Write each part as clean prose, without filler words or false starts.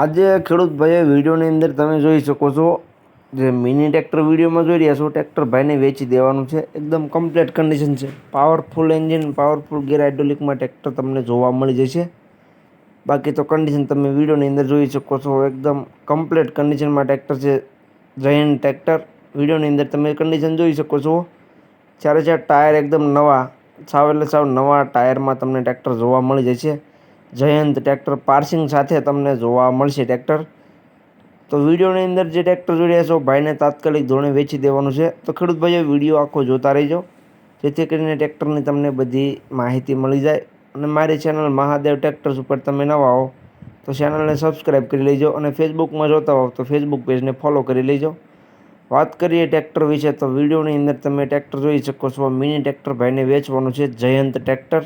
આજે ખેડૂત ભાઈ વિડીયોની અંદર તમે જોઈ શકો છો જે મિની ટ્રેક્ટર વિડીયોમાં જોઈ રહ્યા છો ટ્રેક્ટર ભાઈને વેચી દેવાનું છે. એકદમ કમ્પ્લીટ કન્ડિશન છે. પાવરફુલ એન્જિન, પાવરફુલ ગેર હાઇડ્રોલિકમાં ટ્રેક્ટર તમને જોવા મળી જશે. બાકી તો કન્ડિશન તમે વિડીયોની અંદર જોઈ શકો છો. એકદમ કમ્પ્લીટ કન્ડિશનમાં ટ્રેક્ટર છે. જયંત ટ્રેક્ટર વિડીયોની અંદર તમે કન્ડિશન જોઈ શકો છો. ચારે ચાર ટાયર એકદમ નવા, સાવ એટલે સાવ નવા ટાયરમાં તમને ટ્રેક્ટર જોવા મળી જશે. જયંત ટ્રેક્ટર પાર્સિંગ સાથે તમને જોવા મળશે ટ્રેક્ટર. તો વિડીયોની અંદર જે ટ્રેક્ટર જોઈ રહ્યા છો ભાઈને તાત્કાલિક ધોરણે વેચી દેવાનું છે. તો ખેડૂત ભાઈઓ વિડીયો આખો જોતા રહેજો, જેથી કરીને ટ્રેક્ટરની તમને બધી માહિતી મળી જાય. અને મારી ચેનલ મહાદેવ ટ્રેક્ટર્સ ઉપર તમે નવા હો તો ચેનલને સબસ્ક્રાઈબ કરી લેજો, અને ફેસબુકમાં જોતા હો તો ફેસબુક પેજને ફોલો કરી લેજો. વાત કરીએ ટ્રેક્ટર વિશે તો વિડીયોની અંદર તમે ટ્રેક્ટર જોઈ શકો છો. મિની ટ્રેક્ટર ભાઈને વેચવાનું છે. જયંત ટ્રેક્ટર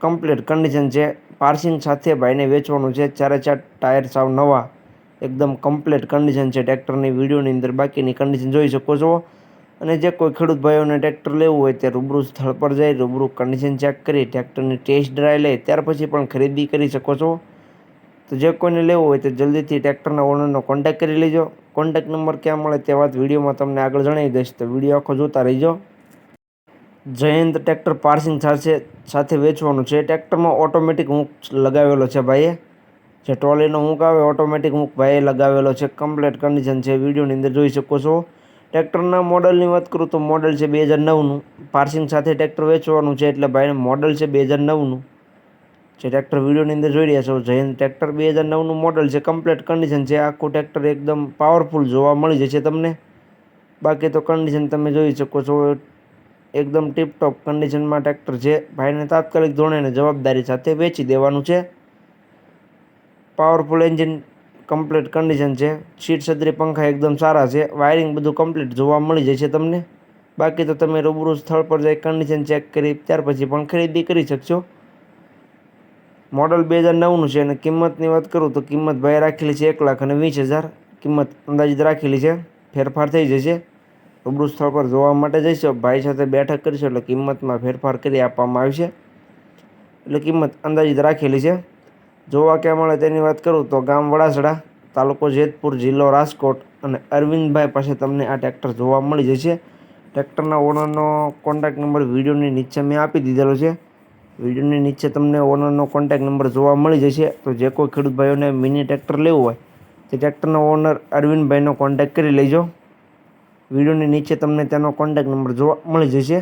કમ્પ્લીટ કન્ડિશન છે. પાર્સિંગ સાથે ભાઈને વેચવાનું છે. ચારે ચાર ટાયર સાવ નવા, એકદમ કમ્પ્લીટ કન્ડિશન છે ટ્રેક્ટરની. વિડીયોની અંદર બાકીની કન્ડિશન જોઈ શકો છો. અને જે કોઈ ખેડૂત ભાઈઓને ટ્રેક્ટર લેવું હોય તે રૂબરૂ સ્થળ પર જઈ રૂબરૂ કન્ડિશન ચેક કરી ટ્રેક્ટરની ટેસ્ટ ડ્રાઈવ લે ત્યાર પછી પણ ખરીદી કરી શકો છો. તો જે કોઈને લેવું હોય તો જલ્દીથી ટ્રેક્ટરના ઓનરનો કોન્ટેક્ટ કરી લેજો. કોન્ટેક્ટ નંબર ક્યાં મળે તે વાત વિડીયોમાં તમને આગળ જણાવી દઈશ, તો વિડીયો આખો જોતા રહીજો. જયંત ટ્રેક્ટર પાર્સિંગ સાથે વેચવાનું છે. ટ્રેક્ટરમાં ઓટોમેટિક હુંક લગાવેલો છે ભાઈએ, જે ટ્રોલીનો હુંક આવે ઓટોમેટિક હુંક ભાઈએ લગાવેલો છે. કમ્પ્લીટ કન્ડિશન છે. વિડીયોની અંદર જોઈ શકો છો. ટ્રેક્ટરના મોડલની વાત કરું તો મોડલ છે 2009નું. પાર્સિંગ સાથે ટ્રેક્ટર વેચવાનું છે એટલે ભાઈને મોડલ છે 2009નું. જે ટ્રેક્ટર વિડીયોની અંદર જોઈ રહ્યા છો જયંત ટ્રેક્ટર 2009નું મોડલ છે. કમ્પ્લીટ કન્ડિશન છે. આખું ટ્રેક્ટર એકદમ પાવરફુલ જોવા મળી જશે તમને. બાકી તો કન્ડિશન તમે જોઈ શકો છો. એકદમ ટીપટોપ કન્ડિશનમાં ટ્રેક્ટર છે. ભાઈને તાત્કાલિક ધોરણે જવાબદારી સાથે વેચી દેવાનું છે. પાવરફુલ એન્જિન, કમ્પ્લીટ કન્ડિશન છે. સીટ છત્રી પંખા એકદમ સારા છે. વાયરિંગ બધું કમ્પ્લીટ જોવા મળી જશે તમને. બાકી તો તમે રૂબરૂ સ્થળ પર જઈ કન્ડિશન ચેક કરી ત્યાર પછી પણ ખરીદી કરી શકશો. મોડલ 2009નું છે. અને કિંમતની વાત કરું તો કિંમત ભાઈ રાખેલી છે 1,20,000. કિંમત અંદાજિત રાખેલી છે. ફેરફાર થઈ જશે. રૂબરૂ સ્થળ પર જોવા માટે જઈશો, ભાઈ સાથે બેઠક કરીશું એટલે કિંમતમાં ફેરફાર કરી આપવામાં આવશે. એટલે કિંમત અંદાજિત રાખેલી છે. જોવા ક્યાં મળે તેની વાત કરું તો ગામ વડાસડા, તાલુકો જેતપુર, જિલ્લો રાજકોટ, અને અરવિંદભાઈ પાસે તમને આ ટ્રેક્ટર જોવા મળી જશે. ટ્રેક્ટરના ઓનરનો કોન્ટેક્ટ નંબર વિડીયોની નીચે મેં આપી દીધેલો છે. વિડીયોની નીચે તમને ઓનરનો કોન્ટેક્ટ નંબર જોવા મળી જશે. તો જે કોઈ ખેડૂત ભાઈઓને મિની ટ્રેક્ટર લેવું હોય તે ટ્રેક્ટરના ઓનર અરવિંદભાઈનો કોન્ટેક્ટ કરી લેજો. વિડીયોની નીચે તમને તેનો કોન્ટેક્ટ નંબર જોવા મળી જશે.